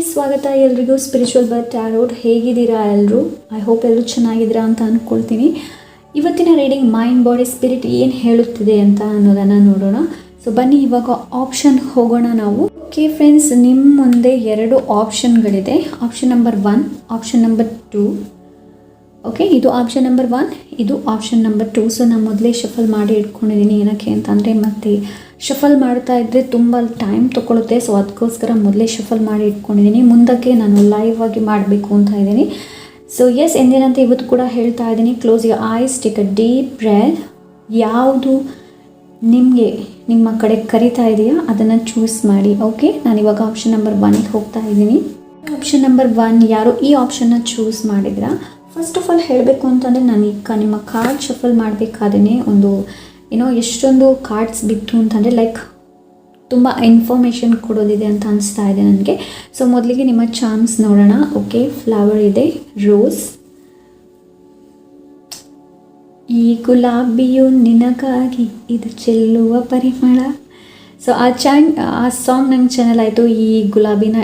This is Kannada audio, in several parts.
ಸ್ವಾಗತ ಎಲ್ರಿಗೂ ಸ್ಪಿರಿಚುವಲ್ ಬೈ ಟ್ಯಾರೋಟ್. ಹೇಗಿದ್ದೀರಾ ಎಲ್ಲರೂ? ಐ ಹೋಪ್ ಎಲ್ಲರೂ ಚೆನ್ನಾಗಿದ್ದೀರಾ ಅಂತ ಅಂದ್ಕೊಳ್ತೀನಿ. ಇವತ್ತಿನ ರೀಡಿಂಗ್ ಮೈಂಡ್ ಬಾಡಿ ಸ್ಪಿರಿಟ್ ಏನು ಹೇಳುತ್ತಿದೆ ಅಂತ ಅನ್ನೋದನ್ನು ನೋಡೋಣ. ಸೊ ಬನ್ನಿ ಇವಾಗ ಆಪ್ಷನ್ ಹೋಗೋಣ ನಾವು. ಓಕೆ ಫ್ರೆಂಡ್ಸ್, ನಿಮ್ಮ ಮುಂದೆ 2 ಆಪ್ಷನ್ಗಳಿದೆ. Option number 1, option number 2. Okay, ಇದು ಆಪ್ಷನ್ ನಂಬರ್ 1, ಇದು ಆಪ್ಷನ್ ನಂಬರ್ 2. ಸೊ ನಾನು ಮೊದಲೇ ಶಫಲ್ ಮಾಡಿ ಇಟ್ಕೊಂಡಿದ್ದೀನಿ. ಏನಕ್ಕೆ ಅಂತಂದರೆ ಮತ್ತೆ ಶಫಲ್ ಮಾಡ್ತಾ ಇದ್ದರೆ ತುಂಬ ಟೈಮ್ ತೊಗೊಳುತ್ತೆ. ಸೊ ಅದಕ್ಕೋಸ್ಕರ ಮೊದಲೇ ಶಫಲ್ ಮಾಡಿ ಇಟ್ಕೊಂಡಿದ್ದೀನಿ. ಮುಂದಕ್ಕೆ ನಾನು ಲೈವ್ ಆಗಿ ಮಾಡಬೇಕು ಅಂತ ಇದ್ದೀನಿ. ಸೊ ಎಸ್, ಎಂದಿನಂತೆ ಇವತ್ತು ಕೂಡ ಹೇಳ್ತಾ ಇದ್ದೀನಿ, close your eyes, take a deep breath. ಯಾವುದು ನಿಮಗೆ ನಿಮ್ಮ ಕಡೆ ಕರಿತಾ ಇದೆಯಾ ಅದನ್ನು ಚೂಸ್ ಮಾಡಿ. ಓಕೆ, ನಾನಿವಾಗ ಆಪ್ಷನ್ ನಂಬರ್ 1ಗೆ ಹೋಗ್ತಾ ಇದ್ದೀನಿ. ಆಪ್ಷನ್ ನಂಬರ್ 1 ಯಾರು ಈ ಆಪ್ಷನ್ನ ಚೂಸ್ ಮಾಡಿದ್ರಾ? ಫಸ್ಟ್ ಆಫ್ ಆಲ್ ಹೇಳಬೇಕು ಅಂತಂದರೆ ನಾನೀಗ ನಿಮ್ಮ ಕಾರ್ಡ್ ಶಫಲ್ ಮಾಡಬೇಕಾದ್ರೆ ಒಂದು ಎಷ್ಟೊಂದು ಕಾರ್ಡ್ಸ್ ಬಿತ್ತು ಅಂತಂದರೆ ಲೈಕ್ ತುಂಬ ಇನ್ಫಾರ್ಮೇಷನ್ ಕೊಡೋದಿದೆ ಅಂತ ಅನಿಸ್ತಾ ಇದೆ ನನಗೆ. ಸೊ ಮೊದಲಿಗೆ ನಿಮ್ಮ ಚಾರ್ಮ್ಸ್ ನೋಡೋಣ. ಓಕೆ, ಫ್ಲವರ್ ಇದೆ, ರೋಸ್. ಈ ಗುಲಾಬಿಯು ನಿನಗಾಗಿ ಇದು ಚೆಲ್ಲುವ ಪರಿಮಳ. ಸೊ ಆ ಸಾಂಗ್ ನಂಗೆ ಚಾನಲ್ ಆಯಿತು ಈ ಗುಲಾಬಿನ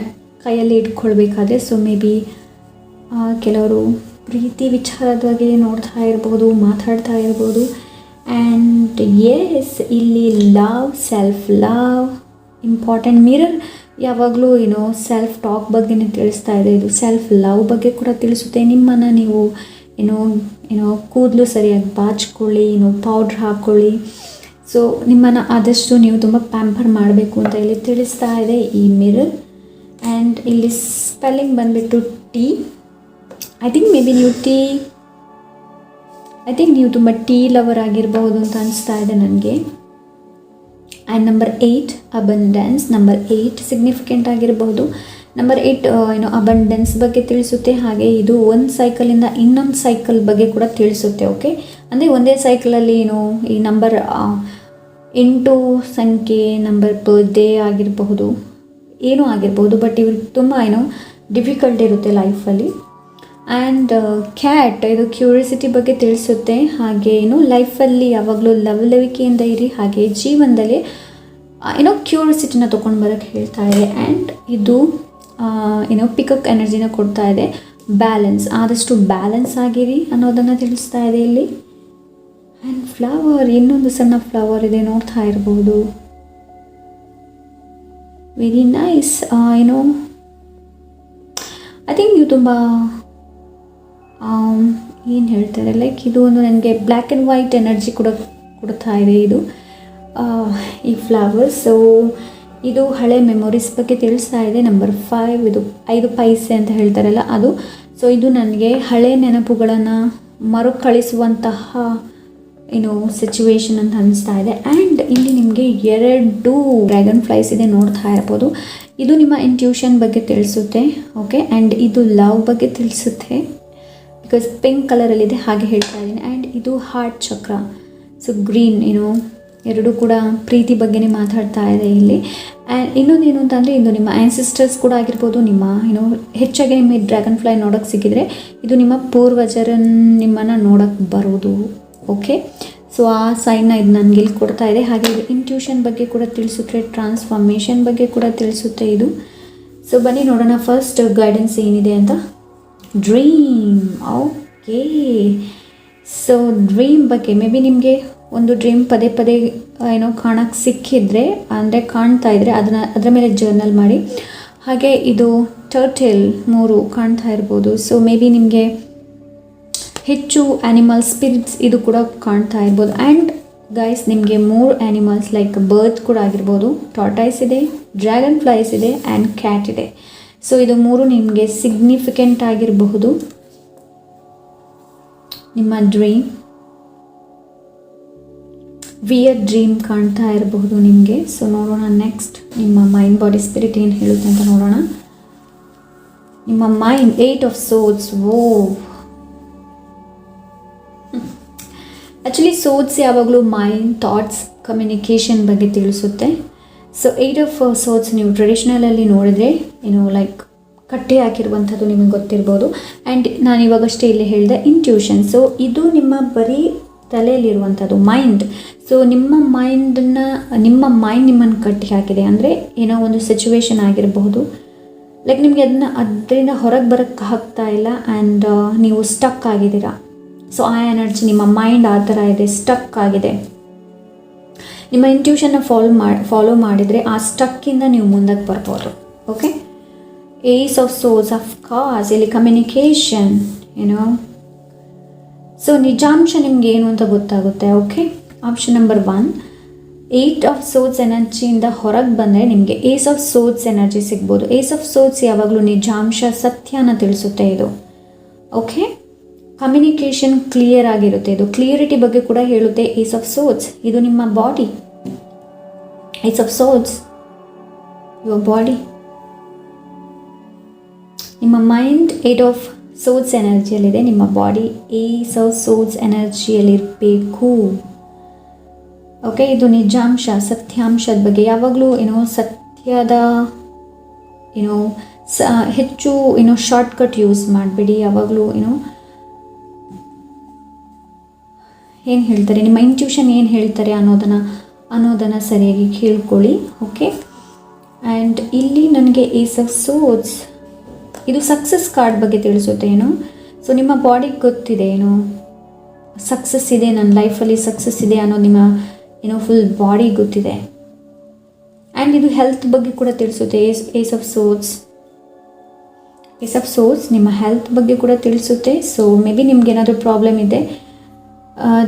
ಕೈಯಲ್ಲಿ ಇಟ್ಕೊಳ್ಬೇಕಾದ್ರೆ. ಸೊ ಮೇ ಬಿ ಕೆಲವರು ಪ್ರೀತಿ ವಿಚಾರದ ಬಗ್ಗೆ ನೋಡ್ತಾ ಇರ್ಬೋದು, ಮಾತಾಡ್ತಾ ಇರ್ಬೋದು. ಆ್ಯಂಡ್ ಎಸ್, ಇಲ್ಲಿ love, self love important. Mirror ಯಾವಾಗಲೂ ಸೆಲ್ಫ್ ಟಾಕ್ ಬಗ್ಗೆನೇ ತಿಳಿಸ್ತಾ ಇದೆ. ಇದು ಸೆಲ್ಫ್ ಲವ್ ಬಗ್ಗೆ ಕೂಡ ತಿಳಿಸುತ್ತೆ. ನಿಮ್ಮನ್ನು ನೀವು ಕೂದಲು ಸರಿಯಾಗಿ ಬಾಚ್ಕೊಳ್ಳಿ, ಪೌಡ್ರ್ ಹಾಕ್ಕೊಳ್ಳಿ. ಸೊ ನಿಮ್ಮನ್ನು ಆದಷ್ಟು ನೀವು ತುಂಬ ಪ್ಯಾಂಪರ್ ಮಾಡಬೇಕು ಅಂತ ಇಲ್ಲಿ ತಿಳಿಸ್ತಾ ಇದೆ ಈ ಮಿರರ್. ಆ್ಯಂಡ್ ಇಲ್ಲಿ ಸ್ಪೆಲ್ಲಿಂಗ್ ಬಂದುಬಿಟ್ಟು T. I think may be ನೀವು ತುಂಬ ಟೀ ಲವರ್ ಆಗಿರಬಹುದು ಅಂತ ಅನಿಸ್ತಾ ಇದೆ ನನಗೆ. And number 8 abundance. Number 8 significant ಆಗಿರಬಹುದು. ನಂಬರ್ 8 ಅಬಂಡೆನ್ಸ್ ಬಗ್ಗೆ ತಿಳಿಸುತ್ತೆ. ಹಾಗೆ ಇದು ಒಂದು ಸೈಕಲಿಂದ ಇನ್ನೊಂದು ಸೈಕಲ್ ಬಗ್ಗೆ ಕೂಡ ತಿಳಿಸುತ್ತೆ. ಓಕೆ, ಅಂದರೆ ಒಂದೇ ಸೈಕಲಲ್ಲಿ ಈ ನಂಬರ್ 8 ಸಂಖ್ಯೆ, ನಂಬರ್ ಬರ್ಡೇ ಆಗಿರಬಹುದು, ಏನೂ ಆಗಿರಬಹುದು. ಬಟ್ ಇವ್ರಿಗೆ ತುಂಬ ಡಿಫಿಕಲ್ಟ್ ಇರುತ್ತೆ ಲೈಫಲ್ಲಿ. ಆ್ಯಂಡ್ ಕ್ಯಾಟ್, ಇದು ಕ್ಯೂರಿಯಾಸಿಟಿ ಬಗ್ಗೆ ತಿಳಿಸುತ್ತೆ. ಹಾಗೆ ಲೈಫಲ್ಲಿ ಯಾವಾಗಲೂ ಲವಲವಿಕೆಯಿಂದ ಇರಿ, ಹಾಗೆ ಜೀವನದಲ್ಲಿ ಕ್ಯೂರಿಯಾಸಿಟಿನ ತೊಗೊಂಡು ಬರೋಕ್ಕೆ ಹೇಳ್ತಾ ಇದೆ. ಆ್ಯಂಡ್ ಇದು ಪಿಕಪ್ ಎನರ್ಜಿನ ಕೊಡ್ತಾ ಇದೆ. ಬ್ಯಾಲೆನ್ಸ್, ಆದಷ್ಟು ಬ್ಯಾಲೆನ್ಸ್ ಆಗಿರಿ ಅನ್ನೋದನ್ನು ತಿಳಿಸ್ತಾ ಇದೆ ಇಲ್ಲಿ. ಆ್ಯಂಡ್ ಫ್ಲವರ್, ಇನ್ನೊಂದು ಸಣ್ಣ ಫ್ಲವರ್ ಇದೆ, ನೋಡ್ತಾ ಇರ್ಬೋದು. Very nice. ಐ ಥಿಂಕ್ ನೀವು ತುಂಬ ಏನು ಹೇಳ್ತಾರೆ, ಲೈಕ್ ಇದು ಒಂದು ನನಗೆ ಬ್ಲ್ಯಾಕ್ ಆ್ಯಂಡ್ ವೈಟ್ ಎನರ್ಜಿ ಕೊಡ್ತಾ ಇದೆ ಇದು ಈ ಫ್ಲವರ್. ಸೊ ಇದು ಹಳೆ ಮೆಮೊರೀಸ್ ಬಗ್ಗೆ ತಿಳಿಸ್ತಾ ಇದೆ. ನಂಬರ್ 5, ಇದು 5 ಪೈಸೆ ಅಂತ ಹೇಳ್ತಾರಲ್ಲ ಅದು. ಸೊ ಇದು ನನಗೆ ಹಳೆ ನೆನಪುಗಳನ್ನು ಮರುಕಳಿಸುವಂತಹ ಸಿಚುವೇಶನ್ ಅಂತ ಅನಿಸ್ತಾ ಇದೆ. ಆ್ಯಂಡ್ ಇಲ್ಲಿ ನಿಮಗೆ 2 ಡ್ರ್ಯಾಗನ್ ಫ್ಲೈಸ್ ಇದೆ, ನೋಡ್ತಾ ಇರ್ಬೋದು. ಇದು ನಿಮ್ಮ ಇಂಟ್ಯೂಷನ್ ಬಗ್ಗೆ ತಿಳಿಸುತ್ತೆ. ಓಕೆ, ಆ್ಯಂಡ್ ಇದು ಲವ್ ಬಗ್ಗೆ ತಿಳಿಸುತ್ತೆ, ಬಿಕಾಸ್ ಪಿಂಕ್ ಕಲರಲ್ಲಿದೆ, ಹಾಗೆ ಹೇಳ್ತಾ ಇದ್ದೀನಿ. ಆ್ಯಂಡ್ ಇದು ಹಾರ್ಟ್ ಚಕ್ರ. ಸೊ ಗ್ರೀನ್, ಎರಡೂ ಕೂಡ ಪ್ರೀತಿ ಬಗ್ಗೆನೇ ಮಾತಾಡ್ತಾ ಇದೆ ಇಲ್ಲಿ. ಆ್ಯಂಡ್ ಇನ್ನೊಂದು ಏನು ಅಂತಂದರೆ ಇದು ನಿಮ್ಮ ಆ್ಯನ್ಸಿಸ್ಟರ್ಸ್ ಕೂಡ ಆಗಿರ್ಬೋದು. ನಿಮ್ಮ ಹೆಚ್ಚಾಗಿ ನಿಮಗೆ ಡ್ರ್ಯಾಗನ್ ಫ್ಲೈ ನೋಡೋಕ್ಕೆ ಸಿಕ್ಕಿದ್ರೆ ಇದು ನಿಮ್ಮ ನಿಮ್ಮನ್ನು ನೋಡೋಕ್ಕೆ ಬರೋದು. ಓಕೆ, ಸೊ ಆ ಸೈನ್ನ ಇದು ನನಗೆ ಇಲ್ಲಿ ಕೊಡ್ತಾ ಇದೆ. ಹಾಗೆ ಇದು ಇಂಟ್ಯೂಷನ್ ಬಗ್ಗೆ ಕೂಡ ತಿಳಿಸುತ್ತೆ, ಟ್ರಾನ್ಸ್ಫಾರ್ಮೇಷನ್ ಬಗ್ಗೆ ಕೂಡ ತಿಳಿಸುತ್ತೆ ಇದು. ಸೊ ಬನ್ನಿ ನೋಡೋಣ ಫಸ್ಟ್ ಗೈಡೆನ್ಸ್ ಏನಿದೆ ಅಂತ. ಡ್ರೀಮ್. ಓಕೆ, ಸೊ ಡ್ರೀಮ್ ಬಗ್ಗೆ ಮೇ ಬಿ ನಿಮಗೆ ಒಂದು ಡ್ರೀಮ್ ಪದೇ ಪದೇ ಕಾಣೋಕ್ಕೆ ಸಿಕ್ಕಿದ್ರೆ, ಅಂದರೆ ಕಾಣ್ತಾ ಇದ್ದರೆ ಅದರ ಮೇಲೆ ಜರ್ನಲ್ ಮಾಡಿ. ಹಾಗೆ ಇದು ಟರ್ಟಲ್ 3 ಕಾಣ್ತಾ ಇರ್ಬೋದು. ಸೊ ಮೇ ಬಿ ನಿಮಗೆ ಹೆಚ್ಚು ಆ್ಯನಿಮಲ್ ಸ್ಪಿರಿಟ್ಸ್ ಇದು ಕೂಡ ಕಾಣ್ತಾ ಇರ್ಬೋದು. ಆ್ಯಂಡ್ ಗೈಸ್, ನಿಮಗೆ 3 ಆ್ಯನಿಮಲ್ಸ್ ಲೈಕ್ ಬರ್ಡ್ ಕೂಡ ಆಗಿರ್ಬೋದು, ಟಾರ್ಟೈಸ್ ಇದೆ, ಡ್ರ್ಯಾಗನ್ ಫ್ಲೈಸ್ ಇದೆ, ಆ್ಯಂಡ್ ಕ್ಯಾಟ್ ಇದೆ. ಸೊ ಇದು 3 ನಿಮಗೆ ಸಿಗ್ನಿಫಿಕೆಂಟ್ ಆಗಿರಬಹುದು ನಿಮ್ಮ ಡ್ರೀಮ್. ವಿಯರ್ ಡ್ರೀಮ್ ಕಾಣ್ತಾ ಇರಬಹುದು ನಿಮಗೆ. ಸೊ ನೋಡೋಣ ನೆಕ್ಸ್ಟ್ ನಿಮ್ಮ ಮೈಂಡ್ ಬಾಡಿ ಸ್ಪಿರಿಟ್ ಏನು ಹೇಳುತ್ತೆ ಅಂತ ನೋಡೋಣ. ನಿಮ್ಮ ಮೈಂಡ್ 8 ಆಫ್ ಸೋರ್ಡ್ಸ್. ಓ, ಆ್ಯಕ್ಚುಲಿ ಸೋರ್ಡ್ಸ್ ಯಾವಾಗಲೂ ಮೈಂಡ್, ಥಾಟ್ಸ್, ಕಮ್ಯುನಿಕೇಷನ್ ಬಗ್ಗೆ ತಿಳಿಸುತ್ತೆ. ಸೊ 8 ಆಫ್ ಸೋರ್ಡ್ಸ್ ನೀವು ಟ್ರೆಡಿಷ್ನಲಲ್ಲಿ ನೋಡಿದ್ರೆ ಲೈಕ್ ಕಟ್ಟೆ ಹಾಕಿರುವಂಥದ್ದು ನಿಮಗೆ ಗೊತ್ತಿರ್ಬೋದು. ಆ್ಯಂಡ್ ನಾನು ಇವಾಗಷ್ಟೇ ಇಲ್ಲಿ ಹೇಳಿದೆ ಇಂಟ್ಯೂಷನ್. ಸೊ ಇದು ನಿಮ್ಮ ಬರೀ ತಲೆಯಲ್ಲಿರುವಂಥದ್ದು ಮೈಂಡ್. ಸೊ ನಿಮ್ಮ ಮೈಂಡ್ ನಿಮ್ಮನ್ನು ಕಟ್ಟಿ ಹಾಕಿದೆ. ಅಂದರೆ ಒಂದು ಸಿಚುವೇಶನ್ ಆಗಿರಬಹುದು, ಲೈಕ್ ನಿಮಗೆ ಅದರಿಂದ ಹೊರಗೆ ಬರೋಕ್ಕೆ ಆಗ್ತಾ ಇಲ್ಲ ಆ್ಯಂಡ್ ನೀವು ಸ್ಟಕ್ ಆಗಿದ್ದೀರಾ. ಸೊ ಆ ಎನರ್ಜಿ ನಿಮ್ಮ ಮೈಂಡ್ ಆ ಥರ ಇದೆ, ಸ್ಟಕ್ ಆಗಿದೆ. ನಿಮ್ಮ ಇಂಟ್ಯೂಷನ್ನ ಫಾಲೋ ಮಾಡಿದರೆ ಆ ಸ್ಟಕ್ಕಿಂದ ನೀವು ಮುಂದಕ್ಕೆ ಬರ್ಬೋದು. Okay, ace of swords of course, ಇಲ್ಲಿ ಕಮ್ಯುನಿಕೇಷನ್ ಏನೋ. ಸೊ ನಿಜಾಂಶ ನಿಮ್ಗೆ ಏನು ಅಂತ ಗೊತ್ತಾಗುತ್ತೆ. Okay, option number 1, 8 of swords ಎನರ್ಜಿಯಿಂದ ಹೊರಗೆ ಬಂದರೆ ನಿಮಗೆ ಏಸ್ ಆಫ್ ಸೋರ್ಸ್ ಎನರ್ಜಿ ಸಿಗ್ಬೋದು. ಏಸ್ ಆಫ್ ಸೋರ್ಸ್ ಯಾವಾಗಲೂ ನಿಜಾಂಶ, ಸತ್ಯನ ತಿಳಿಸುತ್ತೆ ಇದು. ಓಕೆ, ಕಮ್ಯುನಿಕೇಷನ್ ಕ್ಲಿಯರ್ ಆಗಿರುತ್ತೆ, ಇದು ಕ್ಲಿಯರಿಟಿ ಬಗ್ಗೆ ಕೂಡ ಹೇಳುತ್ತೆ. ಏಸ್ ಆಫ್ ಸೋರ್ಸ್ ಇದು ನಿಮ್ಮ body. Ace of swords your body, ನಿಮ್ಮ ಮೈಂಡ್ 8 ಆಫ್ ಸೋರ್ಸ್ ಎನರ್ಜಿಯಲ್ಲಿದೆ, ನಿಮ್ಮ ಬಾಡಿ ಏಸ್ ಆಫ್ ಸೋರ್ಸ್ ಎನರ್ಜಿಯಲ್ಲಿರಬೇಕು. ಓಕೆ, ಇದು ನಿಜಾಂಶ, ಸತ್ಯಾಂಶದ ಬಗ್ಗೆ. ಯಾವಾಗಲೂ ಸತ್ಯದ ಹೆಚ್ಚು ಶಾರ್ಟ್ಕಟ್ ಯೂಸ್ ಮಾಡಬೇಡಿ. ಯಾವಾಗಲೂ ಏನು ಹೇಳ್ತಾರೆ, ನಿಮ್ಮ ಇಂಟ್ಯೂಷನ್ ಏನು ಹೇಳ್ತಾರೆ ಅನ್ನೋದನ್ನು ಸರಿಯಾಗಿ ಕೇಳ್ಕೊಳ್ಳಿ. ಓಕೆ, ಆ್ಯಂಡ್ ಇಲ್ಲಿ ನನಗೆ ಏಸ್ ಆಫ್ ಸೋರ್ಸ್ ಇದು ಸಕ್ಸಸ್ ಕಾರ್ಡ್ ಬಗ್ಗೆ ತಿಳಿಸುತ್ತೆ. ಸೊ ನಿಮ್ಮ ಬಾಡಿಗೆ ಗೊತ್ತಿದೆ ಸಕ್ಸಸ್ ಇದೆ, ನನ್ನ ಲೈಫಲ್ಲಿ ಸಕ್ಸಸ್ ಇದೆ ಅನ್ನೋದು ನಿಮ್ಮ ಫುಲ್ ಬಾಡಿ ಗೊತ್ತಿದೆ. ಆ್ಯಂಡ್ ಇದು ಹೆಲ್ತ್ ಬಗ್ಗೆ ಕೂಡ ತಿಳಿಸುತ್ತೆ. ಏಸ್ ಆಫ್ ಸೋರ್ಸ್ ನಿಮ್ಮ ಹೆಲ್ತ್ ಬಗ್ಗೆ ಕೂಡ ತಿಳಿಸುತ್ತೆ. ಸೊ ಮೇ ಬಿ ನಿಮ್ಗೆ ಏನಾದರೂ ಪ್ರಾಬ್ಲಮ್ ಇದೆ,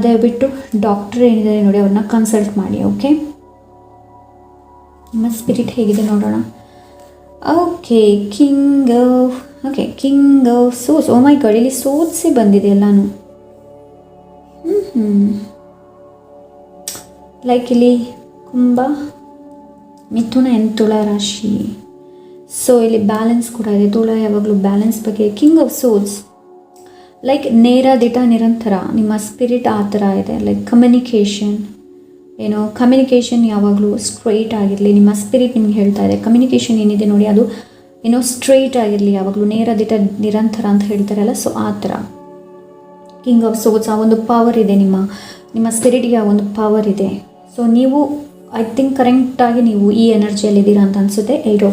ದಯವಿಟ್ಟು ಡಾಕ್ಟರ್ ಏನಿದ್ದಾರೆ ನೋಡಿ ಅವ್ರನ್ನ ಕನ್ಸಲ್ಟ್ ಮಾಡಿ. ಓಕೆ, ನಿಮ್ಮ ಸ್ಪಿರಿಟ್ ಹೇಗಿದೆ ನೋಡೋಣ. Okay, king of source. Oh my God, ಇಲ್ಲಿ ಸೋರ್ಸೇ ಬಂದಿದೆ ಎಲ್ಲಾನು. ಲೈಕ್ ಇಲ್ಲಿ ಕುಂಭ, ಮಿಥುನ ಆ್ಯಂಡ್ ತುಳಾ ರಾಶಿ. ಸೊ ಇಲ್ಲಿ ಬ್ಯಾಲೆನ್ಸ್ ಕೂಡ ಇದೆ. ತುಳಾ ಯಾವಾಗಲೂ ಬ್ಯಾಲೆನ್ಸ್ ಬಗ್ಗೆ. ಕಿಂಗ್ ಆಫ್ ಸೋರ್ಸ್ ಲೈಕ್ ನೇರ ದಿಟ ನಿರಂತರ, ನಿಮ್ಮ ಸ್ಪಿರಿಟ್ ಆ ಥರ ಇದೆ. ಲೈಕ್ ಕಮ್ಯುನಿಕೇಷನ್ ಯಾವಾಗಲೂ ಸ್ಟ್ರೈಟ್ ಆಗಿರಲಿ. ನಿಮ್ಮ ಸ್ಪಿರಿಟ್ ನಿಮ್ಗೆ ಹೇಳ್ತಾ ಇದೆ ಕಮ್ಯುನಿಕೇಷನ್ ಏನಿದೆ ನೋಡಿ ಅದು ಸ್ಟ್ರೈಟ್ ಆಗಿರಲಿ, ಯಾವಾಗಲೂ ನೇರ ದಿಟ ನಿರಂತರ ಅಂತ ಹೇಳ್ತಾರಲ್ಲ. ಸೊ ಆ ಥರ ಕಿಂಗ್ ಆಫ್ ಸೋರ್ಸ್, ಆ ಒಂದು ಪವರ್ ಇದೆ, ನಿಮ್ಮ ಸ್ಪಿರಿಟ್ಗೆ ಆ ಒಂದು ಪವರ್ ಇದೆ. ಸೊ ನೀವು ಐ ಥಿಂಕ್ ಕರೆಕ್ಟಾಗಿ ನೀವು ಈ ಎನರ್ಜಿಯಲ್ಲಿದ್ದೀರಾ ಅಂತ ಅನಿಸುತ್ತೆ. Eight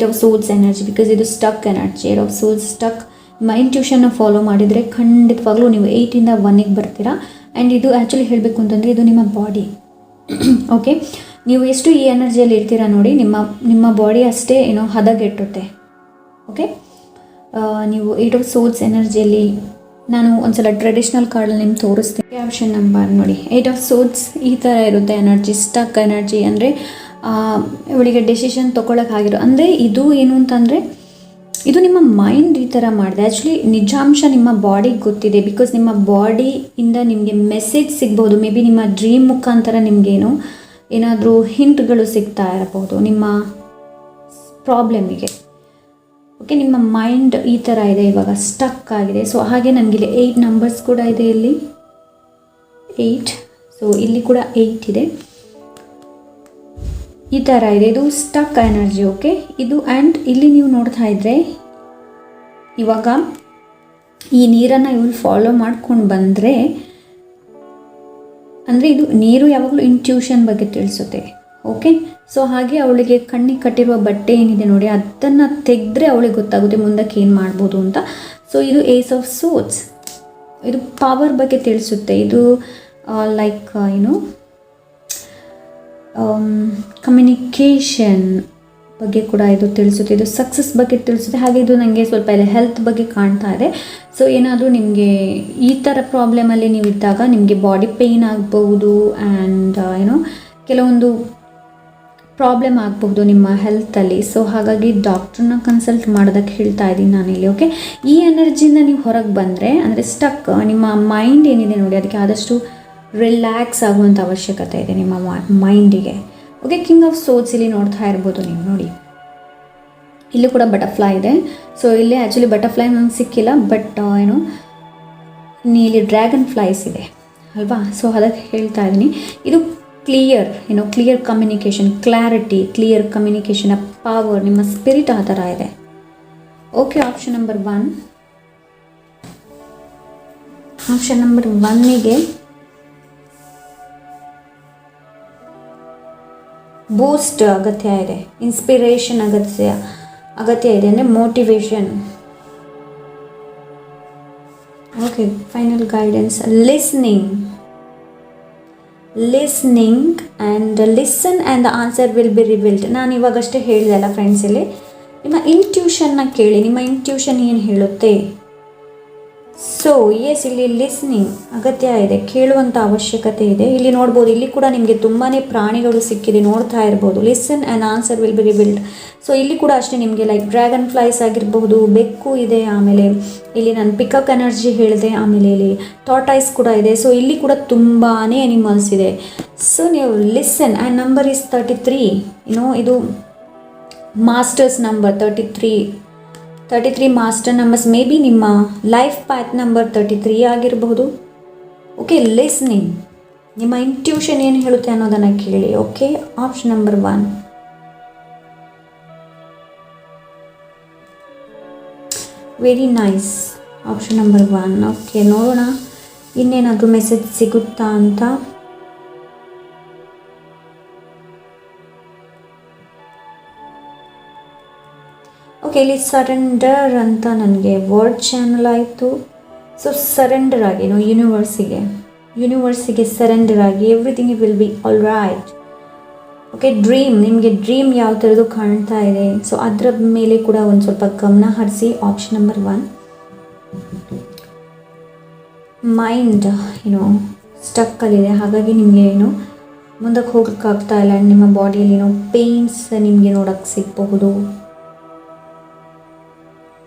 of swords energy, because ಇದು stuck energy. 8 of swords stuck. ನಿಮ್ಮ ಇಂಟ್ಯೂಷನ್ನ ಫಾಲೋ ಮಾಡಿದರೆ ಖಂಡಿತವಾಗ್ಲೂ ನೀವು 8ಇಂದ 1ಗೆ ಬರ್ತೀರಾ. ಆ್ಯಂಡ್ ಇದು ಆ್ಯಕ್ಚುಲಿ ಹೇಳಬೇಕು ಅಂತಂದರೆ ಇದು ನಿಮ್ಮ ಬಾಡಿ. ಓಕೆ, ನೀವು ಎಷ್ಟು ಈ ಎನರ್ಜಿಯಲ್ಲಿ ಇರ್ತೀರಾ ನೋಡಿ, ನಿಮ್ಮ ಬಾಡಿ ಅಷ್ಟೇ ಹದಗೆಟ್ಟುತ್ತೆ. ಓಕೆ, ನೀವು 8 ಆಫ್ ಸೋರ್ಸ್ ಎನರ್ಜಿಯಲ್ಲಿ ನಾನು ಒಂದ್ಸಲ ಟ್ರೆಡಿಷ್ನಲ್ ಕಾರ್ಡಲ್ಲಿ ನಿಮ್ಗೆ ತೋರಿಸ್ತೀನಿ. ಆಪ್ಷನ್ ನಂಬರ್ ನೋಡಿ, 8 ಆಫ್ ಸೋರ್ಸ್ ಈ ಥರ ಇರುತ್ತೆ ಎನರ್ಜಿ. ಸ್ಟಕ್ ಎನರ್ಜಿ ಅಂದರೆ ಇವಳಿಗೆ ಡೆಸಿಷನ್ ತೊಗೊಳಕ್ಕಾಗಿರೋ, ಅಂದರೆ ಇದು ಏನು ಅಂತಂದರೆ ಇದು ನಿಮ್ಮ ಮೈಂಡ್ ಈ ಥರ ಮಾಡಿದೆ. ಆ್ಯಕ್ಚುಲಿ ನಿಜಾಂಶ ನಿಮ್ಮ ಬಾಡಿಗೆ ಗೊತ್ತಿದೆ, ಬಿಕಾಸ್ ನಿಮ್ಮ ಬಾಡಿಯಿಂದ ನಿಮಗೆ ಮೆಸೇಜ್ ಸಿಗ್ಬೋದು. ಮೇ ಬಿ ನಿಮ್ಮ ಡ್ರೀಮ್ ಮುಖಾಂತರ ನಿಮಗೇನು ಏನಾದರೂ ಹಿಂಟ್ಗಳು ಸಿಗ್ತಾ ಇರಬಹುದು ನಿಮ್ಮ ಪ್ರಾಬ್ಲಮಿಗೆ. ಓಕೆ, ನಿಮ್ಮ ಮೈಂಡ್ ಈ ಥರ ಇದೆ, ಇವಾಗ ಸ್ಟಕ್ ಆಗಿದೆ. ಸೊ ಹಾಗೆ ನನಗಿಲ್ಲಿ 8 ನಂಬರ್ಸ್ ಕೂಡ ಇದೆ, ಇಲ್ಲಿ 8. ಸೊ ಇಲ್ಲಿ ಕೂಡ 8 ಇದೆ, ಈ ಥರ ಇದೆ. ಇದು ಸ್ಟಕ್ ಎನರ್ಜಿ. ಓಕೆ, ಇದು ಆ್ಯಂಡ್ ಇಲ್ಲಿ ನೀವು ನೋಡ್ತಾ ಇದ್ದರೆ ಇವಾಗ ಈ ನೀರನ್ನು ಇವಳು ಫಾಲೋ ಮಾಡ್ಕೊಂಡು ಬಂದರೆ, ಅಂದರೆ ಇದು ನೀರು ಯಾವಾಗಲೂ ಇಂಟ್ಯೂಷನ್ ಬಗ್ಗೆ ತಿಳಿಸುತ್ತೆ. ಓಕೆ, ಸೊ ಹಾಗೆ ಅವಳಿಗೆ ಕಣ್ಣಿಗೆ ಕಟ್ಟಿರುವ ಬಟ್ಟೆ ಏನಿದೆ ನೋಡಿ ಅದನ್ನು ತೆಗೆದ್ರೆ ಅವಳಿಗೆ ಗೊತ್ತಾಗುತ್ತೆ ಮುಂದಕ್ಕೆ ಏನು ಮಾಡ್ಬೋದು ಅಂತ. ಸೊ ಇದು ಏಸ್ ಆಫ್ ಸೋರ್ಸ್, ಇದು ಪವರ್ ಬಗ್ಗೆ ತಿಳಿಸುತ್ತೆ. ಇದು ಲೈಕ್ ಕಮ್ಯುನಿಕೇಷನ್ ಬಗ್ಗೆ ಕೂಡ ಇದು ತಿಳಿಸುತ್ತೆ. ಇದು ಸಕ್ಸಸ್ ಬಗ್ಗೆ ತಿಳಿಸುತ್ತೆ. ಹಾಗೆ ಇದು ನನಗೆ ಸ್ವಲ್ಪ ಇದೆ ಹೆಲ್ತ್ ಬಗ್ಗೆ ಕಾಣ್ತಾ ಇದೆ. ಸೊ ಏನಾದರೂ ನಿಮಗೆ ಈ ಥರ ಪ್ರಾಬ್ಲಮಲ್ಲಿ ನೀವು ಇದ್ದಾಗ ನಿಮಗೆ ಬಾಡಿ ಪೇಯ್ನ್ ಆಗಬಹುದು ಆ್ಯಂಡ್ ಕೆಲವೊಂದು ಪ್ರಾಬ್ಲಮ್ ಆಗಬಹುದು ನಿಮ್ಮ ಹೆಲ್ತಲ್ಲಿ. ಸೊ ಹಾಗಾಗಿ ಡಾಕ್ಟ್ರನ್ನ ಕನ್ಸಲ್ಟ್ ಮಾಡೋದಕ್ಕೆ ಹೇಳ್ತಾ ಇದ್ದೀನಿ ನಾನಿಲ್ಲಿ. ಓಕೆ, ಈ ಎನರ್ಜಿಯಿಂದ ನೀವು ಹೊರಗೆ ಬಂದರೆ, ಅಂದರೆ ಸ್ಟಕ್ ನಿಮ್ಮ ಮೈಂಡ್ ಏನಿದೆ ನೋಡಿ ಅದಕ್ಕೆ ಆದಷ್ಟು ರಿಲ್ಯಾಕ್ಸ್ ಆಗುವಂಥ ಅವಶ್ಯಕತೆ ಇದೆ ನಿಮ್ಮ ಮೈಂಡಿಗೆ. ಓಕೆ, ಕಿಂಗ್ ಆಫ್ ಸೋರ್ಸ್ ಇಲ್ಲಿ ನೋಡ್ತಾ ಇರ್ಬೋದು ನೀವು ನೋಡಿ, ಇಲ್ಲೂ ಕೂಡ ಬಟರ್ಫ್ಲೈ ಇದೆ. ಸೊ ಇಲ್ಲಿ ಆ್ಯಕ್ಚುಲಿ ಬಟರ್ಫ್ಲೈ ನನಗೆ ಸಿಕ್ಕಿಲ್ಲ, ಬಟ್ ಇಲ್ಲಿ ಡ್ರ್ಯಾಗನ್ ಫ್ಲೈಸ್ ಇದೆ ಅಲ್ವಾ. ಸೊ ಅದಕ್ಕೆ ಹೇಳ್ತಾ ಇದ್ದೀನಿ, ಇದು clear communication, clarity, clear communication, power, ನಿಮ್ಮ ಸ್ಪಿರಿಟ್ ಆ ಥರ ಇದೆ. ಓಕೆ, ಆಪ್ಷನ್ ನಂಬರ್ 1ಗೆ ಬೂಸ್ಟ್ ಅಗತ್ಯ ಇದೆ, ಇನ್ಸ್ಪಿರೇಷನ್ ಅಗತ್ಯ, ಅಗತ್ಯ ಇದೆ ಅಂದರೆ motivation. Okay, final guidance listening and listen and the answer will be revealed. ನಾನು ಇವಾಗಷ್ಟೇ ಹೇಳಿದೆ ಅಲ್ಲ ಫ್ರೆಂಡ್ಸ್, ಇಲ್ಲಿ ನಿಮ್ಮ ಇಂಟ್ಯೂಷನ್ನ ಕೇಳಿ, ನಿಮ್ಮ ಇಂಟ್ಯೂಷನ್ ಏನು ಹೇಳುತ್ತೆ. ಸೊ ಎಸ್, ಇಲ್ಲಿ ಲಿಸ್ನಿಂಗ್ ಅಗತ್ಯ ಇದೆ, ಕೇಳುವಂಥ ಅವಶ್ಯಕತೆ ಇದೆ. ಇಲ್ಲಿ ನೋಡ್ಬೋದು, ಇಲ್ಲಿ ಕೂಡ ನಿಮಗೆ ತುಂಬಾ ಪ್ರಾಣಿಗಳು ಸಿಕ್ಕಿದೆ, ನೋಡ್ತಾ ಇರ್ಬೋದು. Listen and answer will be revealed. So ಇಲ್ಲಿ ಕೂಡ ಅಷ್ಟೇ ನಿಮಗೆ ಲೈಕ್ ಡ್ರ್ಯಾಗನ್ ಫ್ಲೈಸ್ ಆಗಿರಬಹುದು, ಬೆಕ್ಕು ಇದೆ, ಆಮೇಲೆ ಇಲ್ಲಿ ನಾನು ಪಿಕಾಕ್ ಎನರ್ಜಿ ಹೇಳಿದೆ, ಆಮೇಲೆ ಇಲ್ಲಿ ಟಾರ್ಟೈಸ್ ಕೂಡ ಇದೆ. ಸೊ ಇಲ್ಲಿ ಕೂಡ ತುಂಬಾ ಅನಿಮಲ್ಸ್ ಇದೆ. ಸೊ ನೀವು ಲಿಸನ್ ಆ್ಯಂಡ್ ನಂಬರ್ ಇಸ್ 33. ಇದು masters number 33 master numbers. May be ನಿಮ್ಮ ಲೈಫ್ ಪಾತ್ ನಂಬರ್ 33 ಆಗಿರಬಹುದು. ಓಕೆ, ಲಿಸ್ನಿಂಗ್, ನಿಮ್ಮ ಇಂಟ್ಯೂಷನ್ ಏನು ಹೇಳುತ್ತೆ ಅನ್ನೋದನ್ನು ಕೇಳಿ. Okay, option number 1. Very nice, option number 1. Okay, ನೋಡೋಣ ಇನ್ನೇನಾದರೂ ಮೆಸೇಜ್ ಸಿಗುತ್ತಾ ಅಂತ. ಓಕೆ, ಇಲ್ಲಿ ಸರೆಂಡರ್ ಅಂತ ನನಗೆ ವರ್ಡ್ ಚಾನಲ್ ಆಯಿತು. ಸೊ ಸರೆಂಡರ್ ಆಗಿ ಯೂನಿವರ್ಸಿಗೆ ಸರೆಂಡರ್ ಆಗಿ, everything will be all right. Okay, dream, ನಿಮಗೆ ಡ್ರೀಮ್ ಯಾವ ಥರದ್ದು ಕಾಣ್ತಾ ಇದೆ, ಸೊ ಅದರ ಮೇಲೆ ಕೂಡ ಒಂದು ಸ್ವಲ್ಪ ಗಮನ ಹರಿಸಿ. Option number 1. ಮೈಂಡ್ ಸ್ಟಕ್ಕಲ್ಲಿದೆ, ಹಾಗಾಗಿ ನಿಮಗೆ ಮುಂದಕ್ಕೆ ಹೋಗೋಕ್ಕಾಗ್ತಾ ಇಲ್ಲ. ನಿಮ್ಮ ಬಾಡಿಯಲ್ಲಿ ಪೇಯ್ನ್ಸ್ ನಿಮಗೆ ನೋಡೋಕ್ಕೆ ಸಿಗಬಹುದು.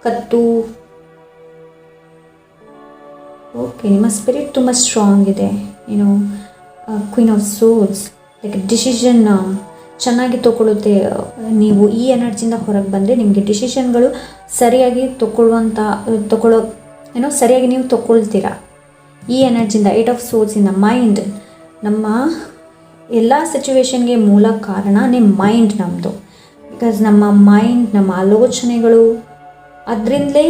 ಕತ್ತು. ಓಕೆ, ನಿಮ್ಮ ಸ್ಪಿರಿಟ್ ತುಂಬ ಸ್ಟ್ರಾಂಗ್ ಇದೆ. Queen of souls, like decision ಚೆನ್ನಾಗಿ ತಗೊಳ್ಳುತ್ತೆ. ನೀವು ಈ ಎನರ್ಜಿಯಿಂದ ಹೊರಗೆ ಬಂದರೆ ನಿಮಗೆ ಡಿಸಿಷನ್ಗಳು ಸರಿಯಾಗಿ ಸರಿಯಾಗಿ ನೀವು ತಗೊಳ್ತೀರಾ ಈ ಎನರ್ಜಿಯಿಂದ. 8 ಆಫ್ ಸೋಲ್ಸಿಂದ ಮೈಂಡ್, ನಮ್ಮ ಎಲ್ಲ ಸಿಚುವೇಶನ್ಗೆ ಮೂಲ ಕಾರಣನೇ ಮೈಂಡ್ ನಮ್ಮದು. ಬಿಕಾಸ್ ನಮ್ಮ ಮೈಂಡ್, ನಮ್ಮ ಆಲೋಚನೆಗಳು, ಅದರಿಂದಲೇ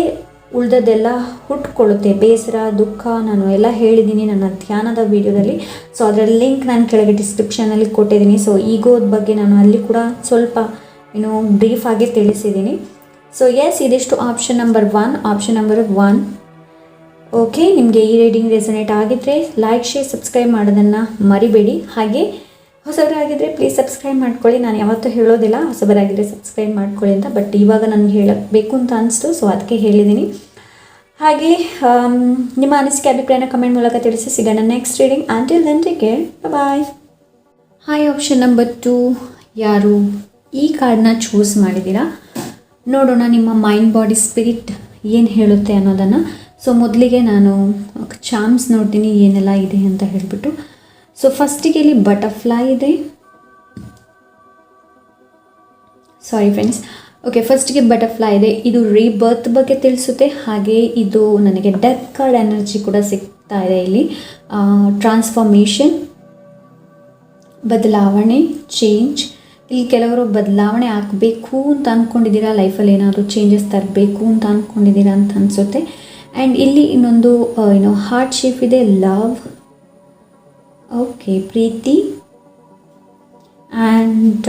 ಉಳಿದದೆಲ್ಲ ಹುಟ್ಕೊಳ್ಳುತ್ತೆ. ಬೇಸರ, ದುಃಖ, ನಾನು ಎಲ್ಲ ಹೇಳಿದ್ದೀನಿ ನನ್ನ ಧ್ಯಾನದ ವಿಡಿಯೋದಲ್ಲಿ. ಸೊ ಅದರ ಲಿಂಕ್ ನಾನು ಕೆಳಗೆ ಡಿಸ್ಕ್ರಿಪ್ಷನಲ್ಲಿ ಕೊಟ್ಟಿದ್ದೀನಿ. ಸೊ ಈಗೋದ ಬಗ್ಗೆ ನಾನು ಅಲ್ಲಿ ಕೂಡ ಸ್ವಲ್ಪ ಬ್ರೀಫ್ ಆಗಿ ತಿಳಿಸಿದ್ದೀನಿ. ಸೊ ಎಸ್, ಇದಿಷ್ಟು ಆಪ್ಷನ್ ನಂಬರ್ 1. ಓಕೆ, ನಿಮಗೆ ಈ ರೀಡಿಂಗ್ ರೆಸನೇಟ್ ಆಗಿದ್ದರೆ ಲೈಕ್, ಶೇರ್, ಸಬ್ಸ್ಕ್ರೈಬ್ ಮಾಡೋದನ್ನು ಮರಿಬೇಡಿ. ಹಾಗೆ ಹೊಸಬರಾಗಿದ್ದರೆ ಪ್ಲೀಸ್ ಸಬ್ಸ್ಕ್ರೈಬ್ ಮಾಡ್ಕೊಳ್ಳಿ. ನಾನು ಯಾವತ್ತೂ ಹೇಳೋದಿಲ್ಲ ಹೊಸಬರಾಗಿದ್ದರೆ ಸಬ್ಸ್ಕ್ರೈಬ್ ಮಾಡ್ಕೊಳ್ಳಿ ಅಂತ, ಬಟ್ ಇವಾಗ ನನಗೆ ಹೇಳಬೇಕು ಅಂತ ಅನಿಸ್ತು, ಸೊ ಅದಕ್ಕೆ ಹೇಳಿದ್ದೀನಿ. ಹಾಗೆ ನಿಮ್ಮ ಅನಿಸಿಕೆ, ಅಭಿಪ್ರಾಯನ ಕಮೆಂಟ್ ಮೂಲಕ ತಿಳಿಸಿ. ಸಿಗೋಣ next reading. Until then take care, bye. Hi, option number 2 ಯಾರು ಈ ಕಾರ್ಡ್ನ ಚೂಸ್ ಮಾಡಿದ್ದೀರಾ, ನೋಡೋಣ ನಿಮ್ಮ ಮೈಂಡ್, ಬಾಡಿ, ಸ್ಪಿರಿಟ್ ಏನು ಹೇಳುತ್ತೆ ಅನ್ನೋದನ್ನು. ಸೊ ಮೊದಲಿಗೆ ನಾನು ಚಾಮ್ಸ್ ನೋಡ್ತೀನಿ ಏನೆಲ್ಲ ಇದೆ ಅಂತ ಹೇಳಿಬಿಟ್ಟು. ಸೊ ಫಸ್ಟಿಗೆ ಇಲ್ಲಿ ಬಟರ್ಫ್ಲೈ ಇದೆ. Sorry friends. ಓಕೆ, ಫಸ್ಟಿಗೆ ಬಟರ್ಫ್ಲೈ ಇದೆ. ಇದು ರೀಬರ್ತ್ ಬಗ್ಗೆ ತಿಳಿಸುತ್ತೆ. ಹಾಗೆ ಇದು ನನಗೆ ಡೆತ್ ಕಾರ್ಡ್ ಎನರ್ಜಿ ಕೂಡ ಸಿಗ್ತಾ ಇದೆ. ಇಲ್ಲಿ ಟ್ರಾನ್ಸ್ಫಾರ್ಮೇಷನ್, ಬದಲಾವಣೆ, ಚೇಂಜ್. ಇಲ್ಲಿ ಕೆಲವರು ಬದಲಾವಣೆ ಆಗಬೇಕು ಅಂತ ಅಂದ್ಕೊಂಡಿದ್ದೀರಾ, ಲೈಫಲ್ಲಿ ಏನಾದರೂ ಚೇಂಜಸ್ ತರಬೇಕು ಅಂತ ಅಂದ್ಕೊಂಡಿದ್ದೀರಾ ಅಂತ ಅನಿಸುತ್ತೆ. ಆ್ಯಂಡ್ ಇಲ್ಲಿ ಇನ್ನೊಂದು ಹಾರ್ಟ್ ಶೇಪ್ ಇದೆ, ಲವ್. ಓಕೆ, ಪ್ರೀತಿ. ಆ್ಯಂಡ್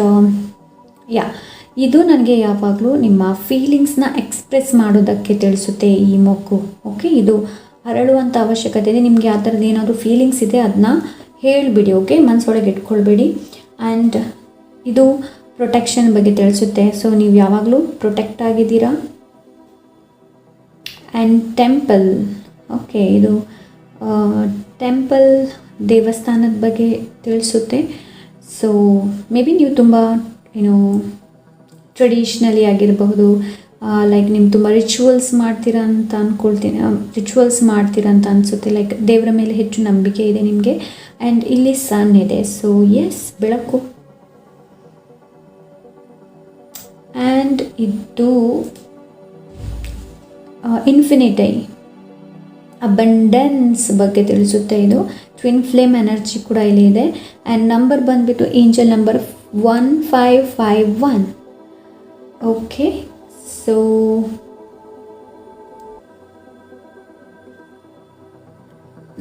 ಇದು ನನಗೆ ಯಾವಾಗಲೂ ನಿಮ್ಮ ಫೀಲಿಂಗ್ಸ್ನ ಎಕ್ಸ್ಪ್ರೆಸ್ ಮಾಡೋದಕ್ಕೆ ತಿಳಿಸುತ್ತೆ ಈ ಮೊಗ್ಗು. ಓಕೆ, ಇದು ಅರಳುವಂಥ ಅವಶ್ಯಕತೆ ಇದೆ. ನಿಮಗೆ ಆ ಥರದ್ದು ಏನಾದರೂ ಫೀಲಿಂಗ್ಸ್ ಇದೆ ಅದನ್ನ ಹೇಳಿಬಿಡಿ. ಓಕೆ, ಮನಸ್ಸೊಳಗೆ ಇಟ್ಕೊಳ್ಬೇಡಿ. ಆ್ಯಂಡ್ ಇದು ಪ್ರೊಟೆಕ್ಷನ್ ಬಗ್ಗೆ ತಿಳಿಸುತ್ತೆ. ಸೊ ನೀವು ಯಾವಾಗಲೂ ಪ್ರೊಟೆಕ್ಟ್ ಆಗಿದ್ದೀರಾ. And temple. ಓಕೆ, ಇದು ಟೆಂಪಲ್, ದೇವಸ್ಥಾನದ ಬಗ್ಗೆ ತಿಳಿಸುತ್ತೆ. ಸೊ ಮೇ ಬಿ ನೀವು ತುಂಬ ಟ್ರೆಡಿಷ್ನಲಿ ಆಗಿರಬಹುದು, ಲೈಕ್ ನೀವು ತುಂಬ ರಿಚುವಲ್ಸ್ ಮಾಡ್ತೀರಾ ಅಂತ ಅನಿಸುತ್ತೆ. ಲೈಕ್ ದೇವರ ಮೇಲೆ ಹೆಚ್ಚು ನಂಬಿಕೆ ಇದೆ ನಿಮಗೆ. ಆ್ಯಂಡ್ ಇಲ್ಲಿ ಸನ್ ಇದೆ. ಸೊ ಎಸ್, ಬೆಳಕು. ಆ್ಯಂಡ್ ಇದು ಇನ್ಫಿನಿಟಿ, ಅಬಂಡೆನ್ಸ್ ಬಗ್ಗೆ ತಿಳಿಸುತ್ತೆ. ಇದು ಟ್ವಿನ್ ಫ್ಲೇಮ್ ಎನರ್ಜಿ ಕೂಡ ಇಲ್ಲಿ ಇದೆ. ಆ್ಯಂಡ್ ನಂಬರ್ ಬಂದುಬಿಟ್ಟು ಏಂಜಲ್ ನಂಬರ್ 1551. ಓಕೆ, ಸೊ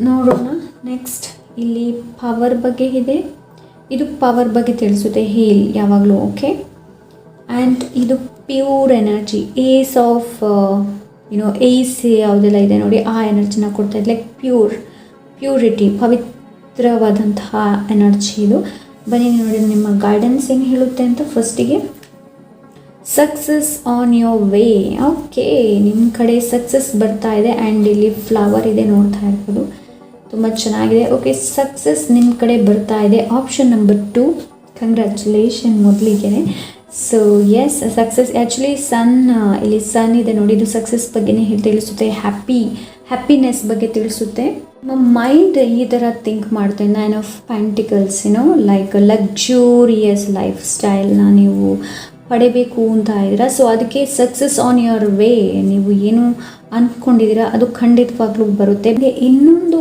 ನೋಡೋಣ ನೆಕ್ಸ್ಟ್. ಇಲ್ಲಿ ಪವರ್ ಬಗ್ಗೆ ಇದೆ. ಇದು ಪವರ್ ಬಗ್ಗೆ ತಿಳಿಸುತ್ತೆ, ಹೀಲ್ ಯಾವಾಗಲೂ. ಓಕೆ, ಆ್ಯಂಡ್ ಇದು ಪ್ಯೂರ್ ಎನರ್ಜಿ. ಏಸ್ ಆಫ್ ಏಸ್ ಯಾವುದೆಲ್ಲ ಇದೆ ನೋಡಿ, ಆ ಎನರ್ಜಿನ ಕೊಡ್ತಾ ಇದೆ. ಲೈಕ್ ಪ್ಯೂರಿಟಿ, ಪವಿತ್ರವಾದಂತಹ ಎನರ್ಜಿ ಇದು. ಬನ್ನಿ ನೋಡಿ ನಿಮ್ಮ ಗೈಡೆನ್ಸ್ ಏನು ಹೇಳುತ್ತೆ ಅಂತ. ಫಸ್ಟಿಗೆ success on your way. Okay, ನಿಮ್ಮ ಕಡೆ ಸಕ್ಸಸ್ ಬರ್ತಾ ಇದೆ. ಆ್ಯಂಡ್ ಇಲ್ಲಿ ಫ್ಲವರ್ ಇದೆ, ನೋಡ್ತಾ ಇರ್ಬೋದು, ತುಂಬ ಚೆನ್ನಾಗಿದೆ. ಓಕೆ, ಸಕ್ಸಸ್ ನಿಮ್ಮ ಕಡೆ ಬರ್ತಾ ಇದೆ. ಆಪ್ಷನ್ ನಂಬರ್ 2, ಕಂಗ್ರ್ಯಾಚುಲೇಷನ್ ಮೊದಲಿಗೆ. ಸೊ ಎಸ್, ಸಕ್ಸಸ್ ಆ್ಯಕ್ಚುಲಿ ಇಲ್ಲಿ ಸನ್ ಇದೆ ನೋಡಿ, ಇದು ಸಕ್ಸಸ್ ಬಗ್ಗೆನೇ ತಿಳಿಸುತ್ತೆ. ಹ್ಯಾಪಿನೆಸ್ ಬಗ್ಗೆ ತಿಳಿಸುತ್ತೆ. ನಮ್ಮ ಮೈಂಡ್ ಈ ಥರ ಥಿಂಕ್ ಮಾಡುತ್ತೆ. 9 of pentacles, like luxurious life ಸ್ಟೈಲ್ನ ನೀವು ಪಡಿಬೇಕು ಅಂತ ಇದ್ದೀರಾ. ಸೊ ಅದಕ್ಕೆ ಸಕ್ಸಸ್ ಆನ್ ಯುವರ್ ವೇ, ನೀವು ಏನು ಅಂದ್ಕೊಂಡಿದ್ದೀರಾ ಅದು ಖಂಡಿತವಾಗ್ಲೂ ಬರುತ್ತೆ. ಇನ್ನೊಂದು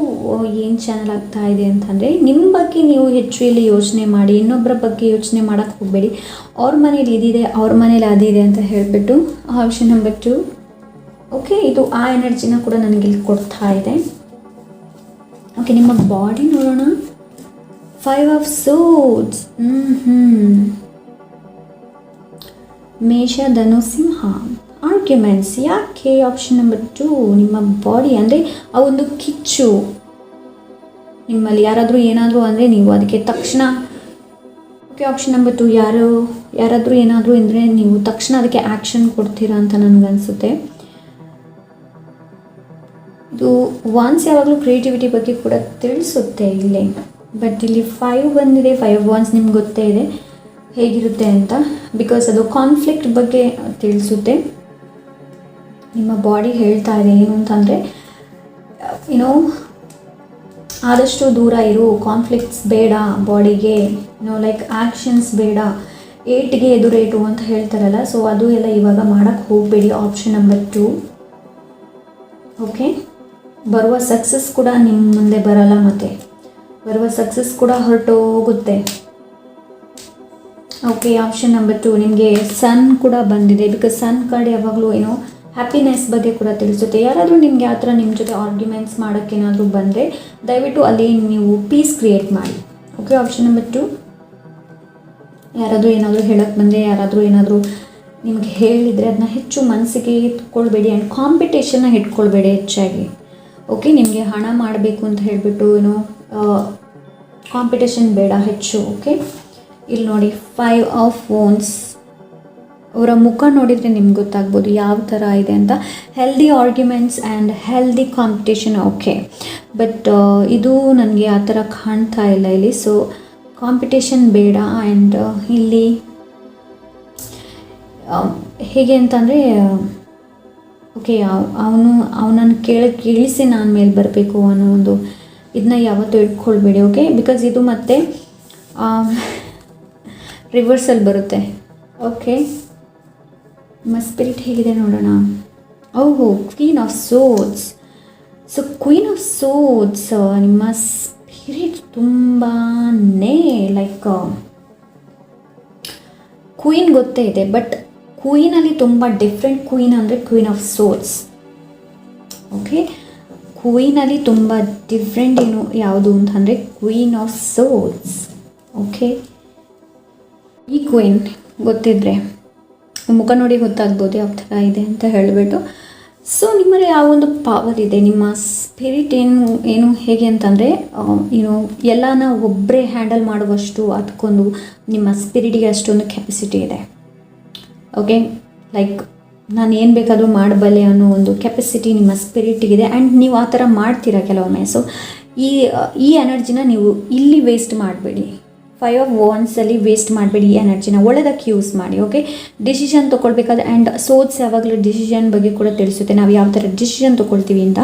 ಏನು ಚಾನಲ್ ಆಗ್ತಾ ಇದೆ ಅಂತಂದರೆ, ನಿಮ್ಮ ಬಗ್ಗೆ ನೀವು ಹೆಚ್ಚು ಇಲ್ಲಿ ಯೋಚನೆ ಮಾಡಿ, ಇನ್ನೊಬ್ಬರ ಬಗ್ಗೆ ಯೋಚನೆ ಮಾಡೋಕ್ಕೆ ಹೋಗಬೇಡಿ. ಅವ್ರ ಮನೇಲಿ ಇದಿದೆ, ಅವ್ರ ಮನೇಲಿ ಅದಿದೆ ಅಂತ ಹೇಳಿಬಿಟ್ಟು. Option number 2. ಓಕೆ, ಇದು ಆ ಎನರ್ಜಿನ ಕೂಡ ನನಗೆ ಇಲ್ಲಿ ಕೊಡ್ತಾ ಇದೆ. ಓಕೆ, ನಿಮ್ಮ ಬಾಡಿ ನೋಡೋಣ. 5 ಆಫ್ ಸೋರ್ಡ್ಸ್. ಮೇಷ, ಧನು, ಸಿಂಹ. ಆರ್ಗ್ಯುಮೆಂಟ್ಸ್ ಯಾಕೆ? ಆಪ್ಷನ್ ನಂಬರ್ 2, ನಿಮ್ಮ ಬಾಡಿ ಅಂದರೆ ಆ ಒಂದು ಕಿಚ್ಚು ನಿಮ್ಮಲ್ಲಿ. ಯಾರಾದರೂ ಏನಾದರೂ ಅಂದರೆ ನೀವು ಅದಕ್ಕೆ ತಕ್ಷಣ. ಓಕೆ, ಆಪ್ಷನ್ ನಂಬರ್ 2, ಯಾರಾದರೂ ಏನಾದರೂ ಅಂದರೆ ನೀವು ತಕ್ಷಣ ಅದಕ್ಕೆ ಆ್ಯಕ್ಷನ್ ಕೊಡ್ತೀರಾ ಅಂತ ನನಗನ್ಸುತ್ತೆ. ಇದು ವಾನ್ಸ್ ಯಾವಾಗಲೂ ಕ್ರಿಯೇಟಿವಿಟಿ ಬಗ್ಗೆ ಕೂಡ ತಿಳಿಸುತ್ತೆ ಇಲ್ಲಿ. ಬಟ್ ಇಲ್ಲಿ 5 ಬಂದಿದೆ. 5 ಆಫ್ ವಾನ್ಸ್ ನಿಮ್ಗೆ ಗೊತ್ತೇ ಇದೆ ಹೇಗಿರುತ್ತೆ ಅಂತ, ಬಿಕಾಸ್ ಅದು ಕಾನ್ಫ್ಲಿಕ್ಟ್ ಬಗ್ಗೆ ತಿಳಿಸುತ್ತೆ. ನಿಮ್ಮ ಬಾಡಿ ಹೇಳ್ತಾ ಇದೆ ಏನು ಅಂತಂದರೆ, ಆದಷ್ಟು ದೂರ ಇರು, ಕಾನ್ಫ್ಲಿಕ್ಟ್ಸ್ ಬೇಡ ಬಾಡಿಗೆ, ಲೈಕ್ ಆ್ಯಕ್ಷನ್ಸ್ ಬೇಡ, ಏಟಿಗೆ ಎದುರೇಟು ಅಂತ ಹೇಳ್ತಾರಲ್ಲ. ಸೊ ಅದು ಎಲ್ಲ ಇವಾಗ ಮಾಡೋಕ್ಕೆ ಹೋಗಬೇಡಿ. Option number 2. ಓಕೆ, ಬರುವ ಸಕ್ಸಸ್ ಕೂಡ ನಿಮ್ಮ ಮುಂದೆ ಬರಲ್ಲ, ಮತ್ತು ಬರುವ ಸಕ್ಸಸ್ ಕೂಡ ಹೊರಟೋಗುತ್ತೆ. ಓಕೆ, ಆಪ್ಷನ್ ನಂಬರ್ 2, ನಿಮಗೆ ಸನ್ ಕೂಡ ಬಂದಿದೆ. ಬಿಕಾಸ್ ಸನ್ ಕಾರ್ಡ್ ಯಾವಾಗಲೂ ಹ್ಯಾಪಿನೆಸ್ ಬಗ್ಗೆ ಕೂಡ ತಿಳಿಸುತ್ತೆ. ಯಾರಾದರೂ ನಿಮಗೆ ಆ ಥರ ನಿಮ್ಮ ಜೊತೆ ಆರ್ಗ್ಯುಮೆಂಟ್ಸ್ ಮಾಡೋಕ್ಕೇನಾದರೂ ಬಂದರೆ ದಯವಿಟ್ಟು ಅಲ್ಲಿ ನೀವು ಪೀಸ್ ಕ್ರಿಯೇಟ್ ಮಾಡಿ. Okay, option number 2. ಯಾರಾದರೂ ಏನಾದರೂ ಹೇಳೋಕ್ಕೆ ಬಂದರೆ, ಯಾರಾದರೂ ಏನಾದರೂ ನಿಮಗೆ ಹೇಳಿದರೆ ಅದನ್ನ ಹೆಚ್ಚು ಮನಸ್ಸಿಗೆ ಇಟ್ಕೊಳ್ಬೇಡಿ. ಆ್ಯಂಡ್ ಕಾಂಪಿಟೇಷನ್ನ ಇಟ್ಕೊಳ್ಬೇಡಿ ಹೆಚ್ಚಾಗಿ. ಓಕೆ, ನಿಮಗೆ ಹಣ ಮಾಡಬೇಕು ಅಂತ ಹೇಳಿಬಿಟ್ಟು ಕಾಂಪಿಟೇಷನ್ ಬೇಡ ಹೆಚ್ಚು. ಓಕೆ, ಇಲ್ಲಿ ನೋಡಿ 5 ಆಫ್ ವಾನ್ಸ್. ಅವರ ಮುಖ ನೋಡಿದರೆ ನಿಮ್ಗೆ ಗೊತ್ತಾಗ್ಬೋದು ಯಾವ ಥರ ಇದೆ ಅಂತ. Healthy arguments and healthy competition. Okay, but ಇದು ನನಗೆ ಆ ಥರ ಕಾಣ್ತಾ ಇಲ್ಲ ಇಲ್ಲಿ. ಸೊ ಕಾಂಪಿಟೇಷನ್ ಬೇಡ. ಆ್ಯಂಡ್ ಇಲ್ಲಿ ಹೇಗೆ ಅಂತಂದರೆ, ಓಕೆ, ಅವನನ್ನು ಕೇಳಿಸಿ ನಾನು ಮೇಲೆ ಬರಬೇಕು ಅನ್ನೋ ಒಂದು ಇದನ್ನ ಯಾವತ್ತೂ ಇಟ್ಕೊಳ್ಬೇಡಿ. ಓಕೆ, ಬಿಕಾಸ್ ಇದು ಮತ್ತೆ ರಿವರ್ಸಲ್ ಬರುತ್ತೆ. ಓಕೆ, ನಿಮ್ಮ ಸ್ಪಿರಿಟ್ ಹೇಗಿದೆ ನೋಡೋಣ. ಓಹೋ, queen of swords. So queen of swords, ನಿಮ್ಮ ಸ್ಪಿರಿಟ್ ತುಂಬಾ ಲೈಕ್ ಕ್ವೀನ್ ಗೊತ್ತೇ ಇದೆ, ಬಟ್ ಕ್ವೀನಲ್ಲಿ ತುಂಬ ಡಿಫ್ರೆಂಟ್. ಕ್ವೀನ್ ಅಂದರೆ ಕ್ವೀನ್ ಆಫ್ ಸೋರ್ಡ್ಸ್. ಓಕೆ, ಕ್ವೀನಲ್ಲಿ ತುಂಬ ಡಿಫ್ರೆಂಟ್ ಯಾವುದು ಅಂತಂದರೆ ಕ್ವೀನ್ ಆಫ್ ಸೋರ್ಡ್ಸ್. ಓಕೆ, ಈ ಕ್ವೀನ್ ಗೊತ್ತಿದ್ರೆ ಮುಖ ನೋಡಿ ಗೊತ್ತಾಗ್ಬೋದು ಯಾವ ಥರ ಇದೆ ಅಂತ ಹೇಳಿಬಿಟ್ಟು. ಸೊ ನಿಮ್ಮಲ್ಲಿ ಯಾವ ಒಂದು ಪವರ್ ಇದೆ, ನಿಮ್ಮ ಸ್ಪಿರಿಟ್ ಏನು ಹೇಗೆ ಅಂತಂದರೆ, ಎಲ್ಲನ ಒಬ್ಬರೇ ಹ್ಯಾಂಡಲ್ ಮಾಡುವಷ್ಟು ಅದಕ್ಕೊಂದು ನಿಮ್ಮ ಸ್ಪಿರಿಟಿಗೆ ಅಷ್ಟೊಂದು ಕೆಪಾಸಿಟಿ ಇದೆ. ಓಕೆ, ಲೈಕ್ ನಾನು ಏನು ಬೇಕಾದರೂ ಮಾಡಬಲ್ಲೆ ಅನ್ನೋ ಒಂದು ಕೆಪಾಸಿಟಿ ನಿಮ್ಮ ಸ್ಪಿರಿಟಿಗಿದೆ. ಆ್ಯಂಡ್ ನೀವು ಆ ಥರ ಮಾಡ್ತೀರಾ ಕೆಲವೊಮ್ಮೆ. ಸೊ ಈ ಎನರ್ಜಿನ ನೀವು ಇಲ್ಲಿ ವೇಸ್ಟ್ ಮಾಡಬೇಡಿ. 5 ಆಫ್ ವಾನ್ಸಲ್ಲಿ ವೇಸ್ಟ್ ಮಾಡಬೇಡಿ. ಈ ಎನರ್ಜಿನ ಒಳ್ಳೆದಕ್ಕೆ ಯೂಸ್ ಮಾಡಿ. ಓಕೆ, ಡಿಸಿಷನ್ ತೊಗೊಳ್ಬೇಕಾದ್ರೆ. ಆ್ಯಂಡ್ ಸೋರ್ಸ್ ಯಾವಾಗಲೂ ಡಿಸಿಷನ್ ಬಗ್ಗೆ ಕೂಡ ತಿಳಿಸುತ್ತೆ, ನಾವು ಯಾವ ಥರ ಡಿಸಿಷನ್ ತೊಗೊಳ್ತೀವಿ ಅಂತ.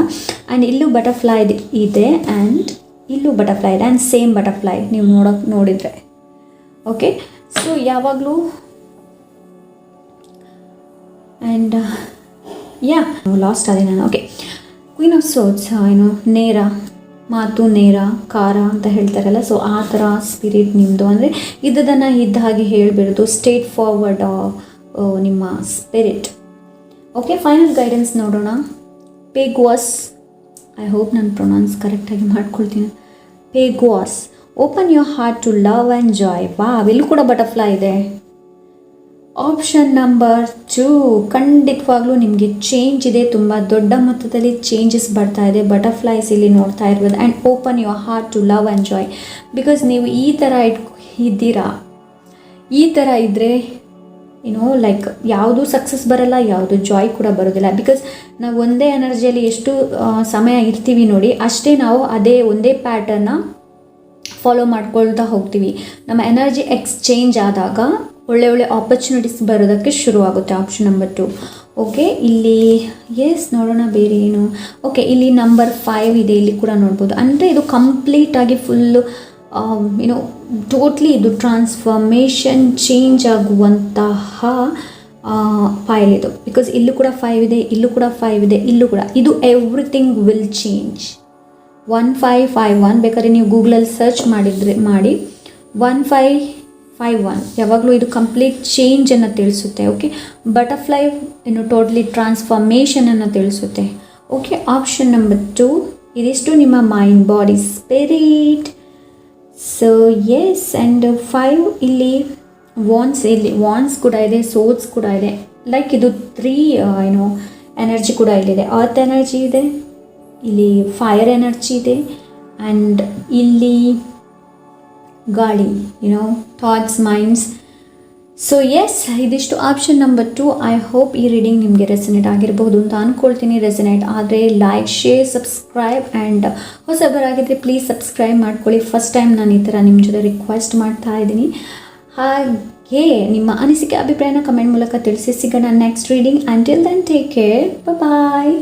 ಆ್ಯಂಡ್ ಇಲ್ಲೂ ಬಟರ್ಫ್ಲೈ ಇದೆ, ಆ್ಯಂಡ್ ಇಲ್ಲೂ ಬಟರ್ಫ್ಲೈ ಇದೆ, ಆ್ಯಂಡ್ ಸೇಮ್ ಬಟರ್ಫ್ಲೈ ನೀವು ನೋಡಿದರೆ. ಓಕೆ, ಸೊ ಯಾವಾಗಲೂ ಆ್ಯಂಡ್ ಲಾಸ್ಟ್ ಅದೇ ನಾನು. ಓಕೆ, ಕ್ವೀನ್ ಆಫ್ ಸೋರ್ಡ್ಸ್ ನೇರ ಮಾತು, ನೇರ ಕಾರ ಅಂತ ಹೇಳ್ತಾರಲ್ಲ. ಸೊ ಆ ಥರ ಸ್ಪಿರಿಟ್ ನಿಮ್ಮದು. ಅಂದರೆ ಇದ್ದದನ್ನು ಇದ್ದ ಹಾಗೆ ಹೇಳಿಬಿಡೋದು, ಸ್ಟ್ರೇಟ್ ಫಾರ್ವರ್ಡ್ ನಿಮ್ಮ ಸ್ಪಿರಿಟ್. ಓಕೆ, ಫೈನಲ್ ಗೈಡೆನ್ಸ್ ನೋಡೋಣ. ಪೇಗ್ವಾಸ್, ಐ ಹೋಪ್ ನಾನು ಪ್ರೊನೌನ್ಸ್ ಕರೆಕ್ಟಾಗಿ ಮಾಡ್ಕೊಳ್ತೀನಿ. Pegasus, open your heart to love and joy. ಎಲ್ಲೂ ಕೂಡ ಬಟರ್ಫ್ಲೈ ಇದೆ. ಆಪ್ಷನ್ ನಂಬರ್ 2, ಖಂಡಿತವಾಗ್ಲೂ ನಿಮಗೆ ಚೇಂಜ್ ಇದೆ, ತುಂಬ ದೊಡ್ಡ ಮೊತ್ತದಲ್ಲಿ ಚೇಂಜಸ್ ಬರ್ತಾ ಇದೆ. ಬಟರ್ಫ್ಲೈಸ್ ಇಲ್ಲಿ ನೋಡ್ತಾ ಇರ್ಬೋದು. And open your heart to love and joy. Because ನೀವು ಈ ಥರ ಇದ್ದೀರಾ. ಈ ಥರ ಇದ್ದರೆ ಲೈಕ್ ಯಾವುದು ಸಕ್ಸಸ್ ಬರಲ್ಲ, ಯಾವುದು ಜಾಯ್ ಕೂಡ ಬರೋದಿಲ್ಲ. ಬಿಕಾಸ್ ನಾವು ಒಂದೇ ಎನರ್ಜಿಯಲ್ಲಿ ಎಷ್ಟು ಸಮಯ ಇರ್ತೀವಿ ನೋಡಿ, ಅಷ್ಟೇ ನಾವು ಒಂದೇ ಪ್ಯಾಟರ್ನ ಫಾಲೋ ಮಾಡ್ಕೊಳ್ತಾ ಹೋಗ್ತೀವಿ. ನಮ್ಮ ಎನರ್ಜಿ ಎಕ್ಸ್ಚೇಂಜ್ ಆದಾಗ ಒಳ್ಳೆ ಆಪರ್ಚುನಿಟೀಸ್ ಬರೋದಕ್ಕೆ ಶುರುವಾಗುತ್ತೆ. Option number 2. ಓಕೆ, ಇಲ್ಲಿ ನೋಡೋಣ ಬೇರೆ ಏನು. ಓಕೆ, ಇಲ್ಲಿ ನಂಬರ್ 5 ಇದೆ, ಇಲ್ಲಿ ಕೂಡ ನೋಡ್ಬೋದು. ಅಂದರೆ ಇದು ಕಂಪ್ಲೀಟಾಗಿ ಫುಲ್ಲು ಟೋಟ್ಲಿ ಇದು ಟ್ರಾನ್ಸ್ಫಾರ್ಮೇಷನ್ ಚೇಂಜ್ ಆಗುವಂತಹ ಫೈಲ್ ಇದು. ಬಿಕಾಸ್ ಇಲ್ಲೂ ಕೂಡ 5 ಇದೆ, ಇಲ್ಲೂ ಕೂಡ 5 ಇದೆ, ಇಲ್ಲೂ ಕೂಡ. ಇದು ಎವ್ರಿಥಿಂಗ್ ವಿಲ್ ಚೇಂಜ್. 1551 ಬೇಕಾದ್ರೆ ನೀವು ಗೂಗಲಲ್ಲಿ ಸರ್ಚ್ ಮಾಡಿ 1551 ಯಾವಾಗಲೂ ಇದು ಕಂಪ್ಲೀಟ್ ಚೇಂಜನ್ನು ತಿಳಿಸುತ್ತೆ. ಓಕೆ, ಬಟರ್ಫ್ಲೈ ಟೋಟ್ಲಿ ಟ್ರಾನ್ಸ್ಫಾರ್ಮೇಷನನ್ನು ತಿಳಿಸುತ್ತೆ. ಓಕೆ, ಆಪ್ಷನ್ ನಂಬರ್ 2 ಇದಿಷ್ಟು ನಿಮ್ಮ mind, body, spirit. So yes, and 5 ಇಲ್ಲಿ ವಾನ್ಸ್ ಕೂಡ ಇದೆ, ಸೋರ್ಸ್ ಕೂಡ ಇದೆ. ಲೈಕ್ ಇದು 3 ಎನರ್ಜಿ ಕೂಡ ಇಲ್ಲಿದೆ. ಅರ್ತ್ ಎನರ್ಜಿ ಇದೆ, ಇಲ್ಲಿ ಫೈರ್ ಎನರ್ಜಿ ಇದೆ, ಆ್ಯಂಡ್ ಇಲ್ಲಿ ಗಾಳಿ, ಥಾಟ್ಸ್, ಮೈಂಡ್ಸ್. ಸೊ ಎಸ್, ಇದಿಷ್ಟು ಆಪ್ಷನ್ ನಂಬರ್ 2. ಐ ಹೋಪ್ ಈ ರೀಡಿಂಗ್ ನಿಮಗೆ ರೆಸನೇಟ್ ಆಗಿರಬಹುದು ಅಂತ ಅಂದ್ಕೊಳ್ತೀನಿ. ರೆಸನೇಟ್ ಆದರೆ ಲೈಕ್, ಶೇರ್, ಸಬ್ಸ್ಕ್ರೈಬ್. ಆ್ಯಂಡ್ ಹೊಸಬರಾಗಿದ್ದರೆ ಪ್ಲೀಸ್ ಸಬ್ಸ್ಕ್ರೈಬ್ ಮಾಡ್ಕೊಳ್ಳಿ. ಫಸ್ಟ್ ಟೈಮ್ ನಾನು ಈ ಥರ ನಿಮ್ಮ ಜೊತೆ ರಿಕ್ವೆಸ್ಟ್ ಮಾಡ್ತಾ ಇದ್ದೀನಿ. ಹಾಗೆ ನಿಮ್ಮ ಅನಿಸಿಕೆ, ಅಭಿಪ್ರಾಯನ ಕಮೆಂಟ್ ಮೂಲಕ ತಿಳಿಸಿ. ಸಿಗೋಣ next reading. Until then take care, ಬಾಯ್.